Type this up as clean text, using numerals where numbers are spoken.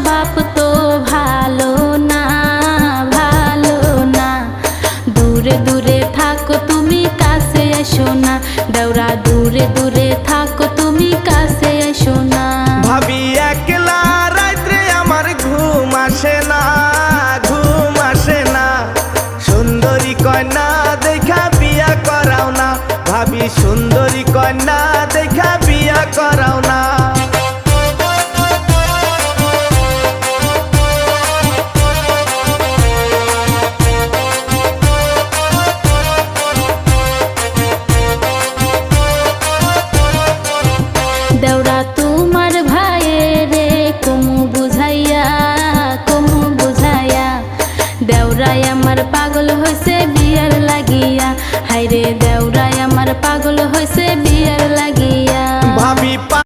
বাপ তো ভালো না, ভালো না। দূরে দূরে থাকো তুমি, কাছে এসো না। দেওরা দূরে দূরে থাকো তুমি, কাছে এসো না। ভাবি একলা রাত্রে আমার ঘুম আসে না, ঘুম আসে না। সুন্দরী কন্যা দেখা বিয়া করাও না, ভাবি সুন্দরী কন্যা দেখা বিয়া করাও না। দেওরা তোমার ভাইয়েরে কমু বুঝাইয়া, কমু বুঝাইয়া। দেওরাই আমার পাগল হইছে বিয়ার লাগিয়া, হাইরে দেওরাই আমার পাগল হইছে